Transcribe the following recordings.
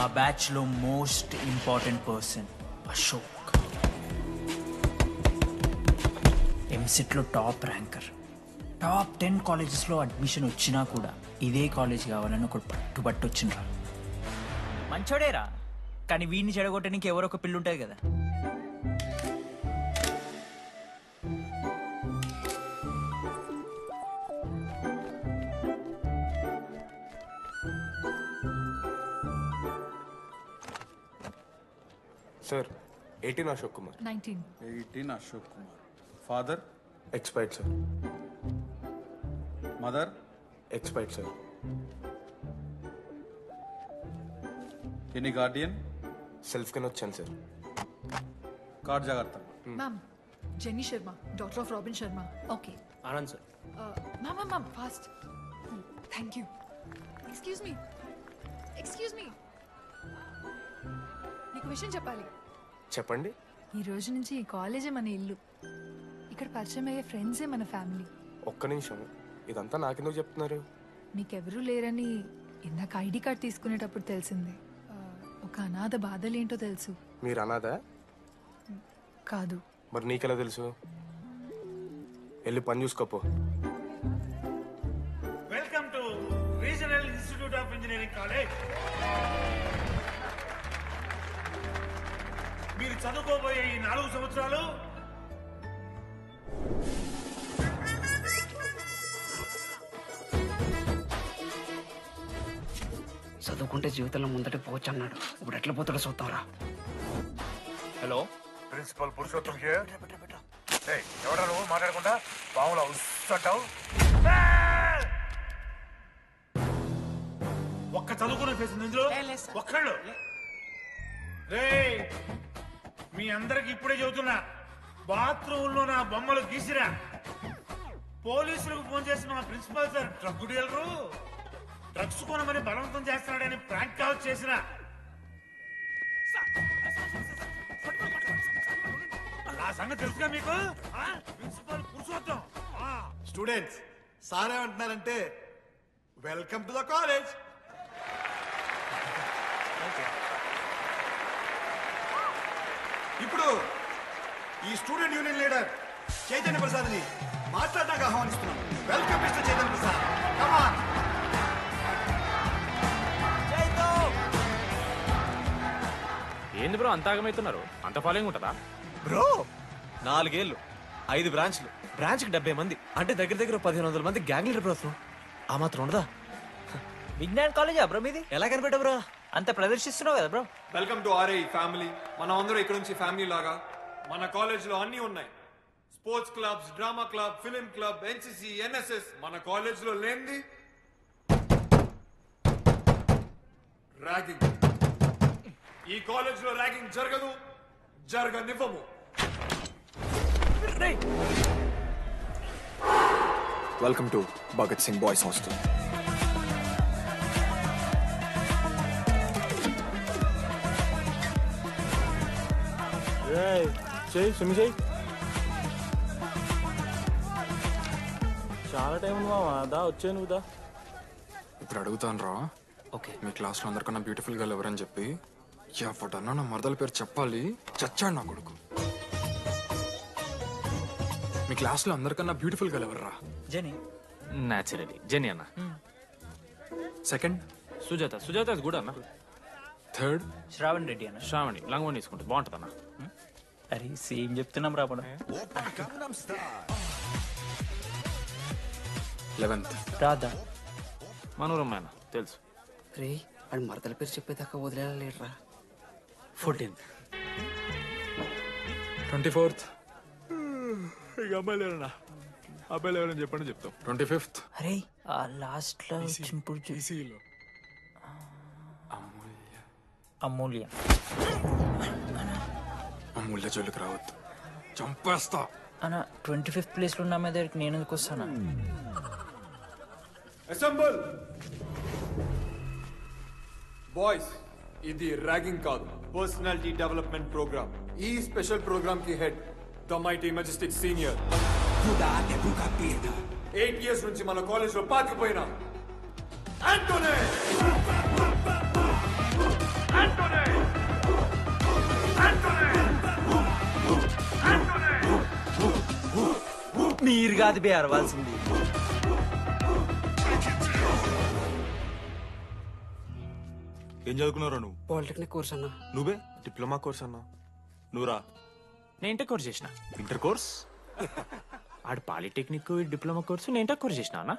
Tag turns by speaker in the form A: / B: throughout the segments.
A: మా బ్యాచ్లో most important person Ashok. ఎంసెట్లో టాప్ ర్యాంకర్. టాప్ 10 కాలేజెస్లో అడ్మిషన్ వచ్చినా కూడా ఇదే కాలేజ్ కావాలని ఒకటి పట్టుబట్టి వచ్చిండ్రా. మంచోడేరా, కానీ వీడిని చెడగొట్టడానికి ఎవరో ఒక పిల్లు ఉంటుంది కదా.
B: Sir, 18 Ashok Kumar.
C: 19.
D: 18 Ashok Kumar. Father?
B: Expired, sir.
D: Mother?
B: Expired, sir.
D: Any guardian?
B: Self can వచ్చాను సార్.
D: Card జాగ్రత్త.
C: Ma'am, Jenny Sharma, daughter of Robin Sharma. Okay.
B: Anand sir.
C: Ma'am, fast. Thank you. Excuse me. నీకు విషయం చెప్పాలి.
B: చెప్పండి.
C: ఈ రోజు నుంచి ఈ కాలేజే మన ఇల్లు. ఇక్కడ పరిచయం అయ్యే ఫ్రెండ్సే మన ఫ్యామిలీ.
B: ఒక్క నిమిషం, ఇదంతా నాకెందుకు చెప్తున్నారు?
C: మీకెవరూ లేరని ఇందాక ఐడి కార్డ్ తీసుకునేటప్పుడు తెలిసింది. ఒక అనాథ బాధలేంటో తెలుసు.
B: మీరు అనాదా?
C: కాదు.
B: మరి నీకెలా తెలుసు? వెళ్ళి పని చూసుకోపో.
E: Welcome to regional institute of engineering college. మీరు చదువుకోబోయే ఈ 4 సంవత్సరాలు
F: చదువుకుంటే జీవితంలో ముందట పోవచ్చు అన్నాడు. ఇప్పుడు ఎట్లా పోతాడో చూద్దాంరా.
E: Hello, principal Purushottam here. ఎవడా నువ్వు మాట్లాడకుండా బావులా ఉస్తావు? ఒక్క చదువుకునే ఫేస్ ఇందులో ఒక్కళ్ళు. రేయ్, మీ అందరికి ఇప్పుడే చెబుతున్నా, బాత్రూంలో నా బొమ్మలు గీసిరా. పోలీసులకు ఫోన్ చేసి మా principal sir drug dealer drugs కొనమని బలవంతం చేస్తున్నాడని ప్రాంక్ కాల్ చేసిన. ఆ సంగతి తెలుసుగా మీకు? ప్రిన్సిపల్ పురుషోత్తం.
G: స్టూడెంట్స్, సార్ ఏమంటున్నారంటే వెల్కమ్ టు ద కాలేజ్. ఇప్పుడు ఈ student union leader Chaitanya Prasad ని మాట్లాడడానికి ఆహ్వానిస్తున్నాం. Welcome mister Chaitanya Prasad. Come on.
H: ఏంది బ్రో అంత ఆగమవుతున్నారు? అంత ఫాలోయింగ్ ఉంటుందా
I: బ్రో? 4 ఏళ్ళు, 5 బ్రాంచ్లు, బ్రాంచ్కి 70 మంది, అంటే దగ్గర దగ్గర 1500 మంది గ్యాంగ్ లీడర్ బ్రో. అసలు ఆ మాత్రం ఉండదా?
A: విజ్ఞాన్ కాలేజా బ్రో మీది?
I: ఎలా కనిపెట్టా బ్రో?
A: అంత ప్రదర్శిస్తున్నావు కదా bro.
J: Welcome to RI family. మనం అందరూ ఇక్కడ నుంచి ఫ్యామిలీ లాగా. మన కాలేజ్ లో అన్ని ఉన్నాయి. Sports clubs, drama club, film club, NCC, NSS. మన కాలేజ్ లో లేనిది ర్యాగింగ్. ఈ కాలేజ్ లో ర్యాగింగ్ జరగదు, జరగనివ్వము.
K: Welcome to Bhagat Singh boys hostel.
H: చాలా టైం ఉంది మామా. దా వచ్చే నువ్వు దా.
K: ఇప్పుడు అడుగుతాను రా.
A: ఓకే.
K: మీ క్లాస్లో అందరికన్నా బ్యూటిఫుల్ గర్ల్ ఎవరని చెప్పి ఎవడన్నా నా మరదల పేరు చెప్పాలి. చచ్చాడు నా కొడుకు. మీ క్లాస్లో అందరికన్నా బ్యూటిఫుల్ గర్ల్ ఎవర్రా?
A: జెనీ.
H: న్యాచురలీ జెనీ అన్న.
K: సెకండ్
H: సుజాత. సుజాత కూడా అన్న.
K: థర్డ్
A: శ్రావణ్ రెడ్డి అన్న.
H: శ్రావణి లంగోని తీసుకుంటుంది, బాగుంటుంది అన్న.
A: అరే సేమ్ చెప్తున్నాం రాపడం.
K: 11th
A: రాధా.
H: మనోరమ్మ అన్న తెలుసు.
F: రే వాడు మరదల పేరు చెప్పేదాకా వదిలేలా లేడరా.
A: 14th
K: 24th
H: ఇక అమ్మాయిలు ఎవరన్నా? అబ్బాయిలు ఎవరని చెప్పండి చెప్తాం.
K: 25th
A: అరే ఆ లాస్ట్ లో చింపుడు అమూల్య.
K: అమూల్య జోలికి రావద్దు, చంపేస్తా
A: అన్న. 25th ప్లేస్ లో ఉన్న మీ దగ్గరికి నేను ఎందుకు వస్తానా?
J: Assemble boys. ఇది ర్యాగింగ్ కాదు, పర్సనాలిటీ డెవలప్మెంట్ ప్రోగ్రామ్. ఈ స్పెషల్ ప్రోగ్రామ్ కి head the mighty Majestic senior. 8 years నుంచి మన కాలేజ్ లో పాతిపోయినా ఆంటోనీ.
I: కాదు బే అరవాల్సింది.
H: ఏం చదువుకున్నారా నువ్వు?
F: పాలిటెక్నిక్ కోర్స్ అన్నా.
H: నువ్వే? డిప్లొమా కోర్స్ అన్నా. నువ్వురా?
A: నేను ఇంటర్ కోర్స్ చేసిన.
H: Inter course?
A: ఆడు పాలిటెక్నిక్ డిప్లొమా కోర్సు, నేను ఇంటర్ కోర్స్ చేసిన అన్న.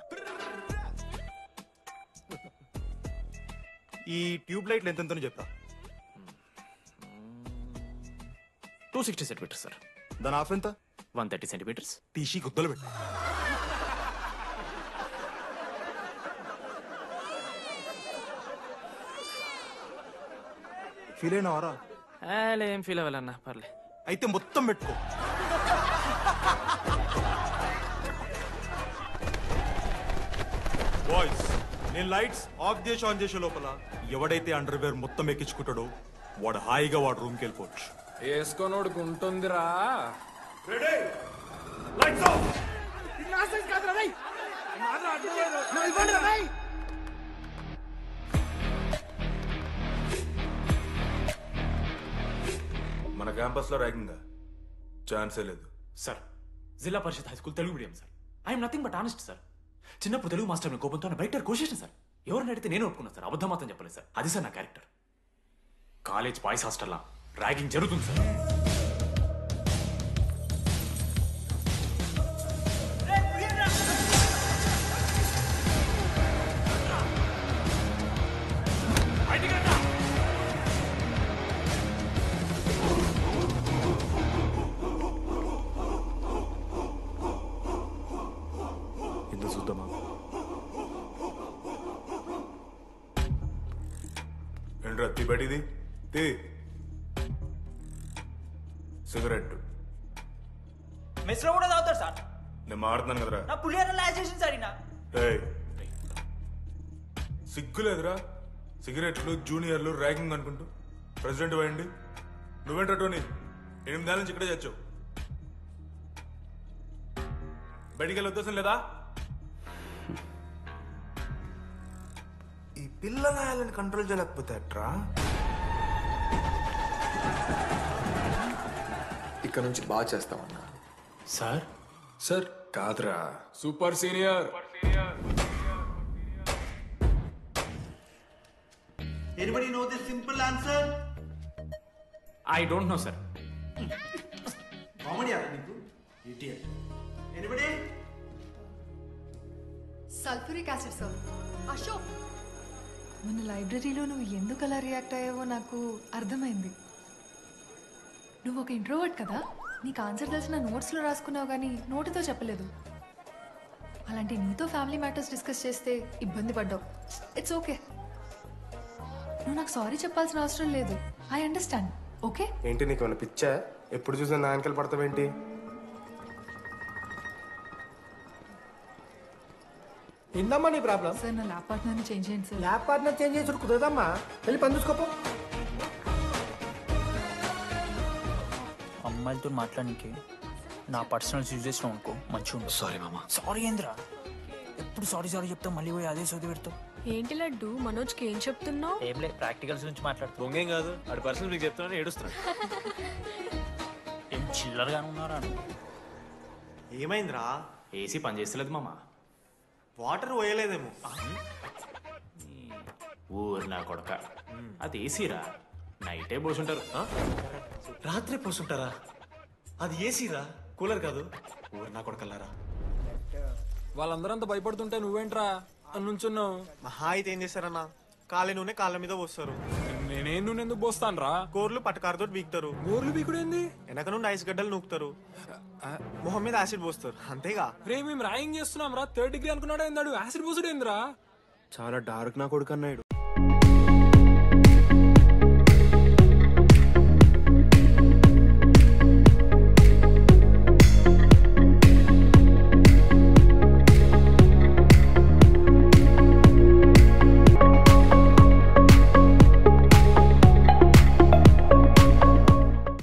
H: ఈ ట్యూబ్ లైట్లు ఎంతెంతనో చెప్తా.
A: 260 సెంటీమీటర్స్ సార్.
H: దాని హాఫ్ ఎంత?
A: 130 సెంటీమీటర్స్.
H: తీసి గుద్దలు పెట్టు. ఫీల్ అయినావారా?
A: ఏం ఫీల్ అవ్వాలన్నా, పర్లే.
H: అయితే మొత్తం పెట్టుకో. బాయ్స్, నేను లైట్స్ ఆఫ్ చేసి ఆన్ చేసే లోపల ఎవడైతే అండర్వేర్ మొత్తం ఎక్కించుకుంటాడో వాడు హాయిగా వాడు రూమ్కి వెళ్ళిపోవచ్చు.
K: వేసుకోనోడుకు ఉంటుందిరా.
B: మన క్యాంపస్ లో ర్యాగింగ్ ఛాన్సే లేదు
A: sir. Zilla Parishad high school Telugu medium sir. I'm nothing but honest sir. చిన్నప్పుడు తెలుగు మాస్టర్ కోపంతో బయట కోసేసిన సార్. ఎవరిని అడిగితే నేను ఒప్పుకున్నాను సార్. అబద్ధం మాత్రం చెప్పలేదు సార్. అది సార్ నా క్యారెక్టర్. కాలేజ్ బాయ్స్ హాస్టల్లా ర్యాగింగ్ జరుగుతుంది సార్.
B: ఎందుకు చూద్దామా? ఏంట్రా తీపడిది? తీ సిగరెట్.
A: మెస్ లో కూడా తాగుతారు సార్.
B: నేను మారుతున్నాను కదరా.
A: నా పులిహోర లాస్ట్ చేసింది సార్ ఈయన.
B: సిగ్గులేదురా? సిగరెట్లు జూనియర్లు ర్యాగింగ్ అనుకుంటూ ప్రెసిడెంట్ పోయండి. నువ్వేంట్రా టోనీ 8 నెలల నుంచి ఇక్కడే చచ్చావు. బయటికి వెళ్ళే ఉద్దేశం లేదా? ఈ పిల్లలని కంట్రోల్ చేయలేకపోతే అట్రా.
K: ఇక్కడ నుంచి బాగా చేస్తామన్నా.
A: సార్
K: సార్ కాదురా, super senior.
G: Anybody know the simple answer?
A: I don't know sir.
G: Comedy act నీకు idiot. Anybody?
C: Sulphuric acid sir. Ashok, మన లైబ్రరీలో నువ్వు ఎందుకు అలా రియాక్ట్ అయ్యావో నాకు అర్థమైంది. నువ్వు ఒక ఇంట్రోవర్ట్ కదా, నీకు ఆన్సర్ తెలిసిన నోట్స్లో రాసుకున్నావు కానీ నోటితో చెప్పలేదు. అలాంటి నీతో ఫ్యామిలీ మ్యాటర్స్ డిస్కస్ చేస్తే ఇబ్బంది పడ్డావు. It's okay. నువ్వు నాకు సారీ చెప్పాల్సిన అవసరం లేదు. I understand. ఓకే?
B: ఏంటి నీకు ఏమైనా పిచ్చా? ఎప్పుడు చూసినా నా వెనకాల పడతావేంటి?
L: ఏందమ్మా నీ ప్రాబ్లం?
C: సార్ నా ల్యాబ్ పార్ట్నర్ని చేంజ్ చేయండి సార్.
L: ల్యాబ్ పార్ట్నర్ చేంజ్ చేసి కుదరదమ్మా. వెళ్ళి పని చూసుకోపో.
A: అమ్మాయిలతో మాట్లాడడానికి నా పర్సనల్ యూజెస్లో అనుకో మంచిగా ఉంటుంది.
I: సారీ మామా.
A: సారీ ఏంద్రా? ఎప్పుడు సారీ సారీ చెప్తావు, మళ్ళీ పోయి అదే సోది పెడతావు.
M: ఏంటి లడ్డు, మనోజ్కి ఏం చెప్తున్నావు?
A: ఏం లేదు, ప్రాక్టికల్స్ గురించి మాట్లాడుతావు.
I: దొంగేం కాదు, ఆడు పర్సనల్ మీకు చెప్తున్నాను ఏడుస్తున్నాడు.
A: ఏం చిల్లరగానే ఉన్నారా?
I: ఏమైందిరా?
A: ఏసీ పని చేస్తలేదు మామ.
I: వాటర్ పోయలేదేమో.
A: ఊరు నా కొడక, అది ఏసీరా. నైటే పోసుంటారు.
I: రాత్రి పోసుంటారా? అది ఏసీరా, కూలర్ కాదు. ఊరు నా కొడకల్లారా.
K: వాళ్ళందరూ అంత భయపడుతుంటే నువ్వేంట్రా నుంచున్నావు?
I: మహా అయితే ఏం చేస్తారన్నా, కాళ్ళ నూనె కాళ్ళ మీద పోస్తారు.
K: నేనేం నూనె ఎందుకు పోస్తాను రా?
I: కూరలు పట్టకారుతో బీకుతారు.
K: గోర్లు బీకుడేంది?
I: వెనక నుండి ఐస్ గడ్డలు నూకుతారు. మొహం మీద యాసిడ్ పోస్తారు, అంతేగా.
K: రే మేము ర్యాగింగ్ చేస్తున్నాం రా. 3rd డిగ్రీ అనుకున్నాడు ఏందాడు? యాసిడ్ పోసుడు ఏందిరా?
B: చాలా డార్క్ నా కొడుకు అన్నాడు.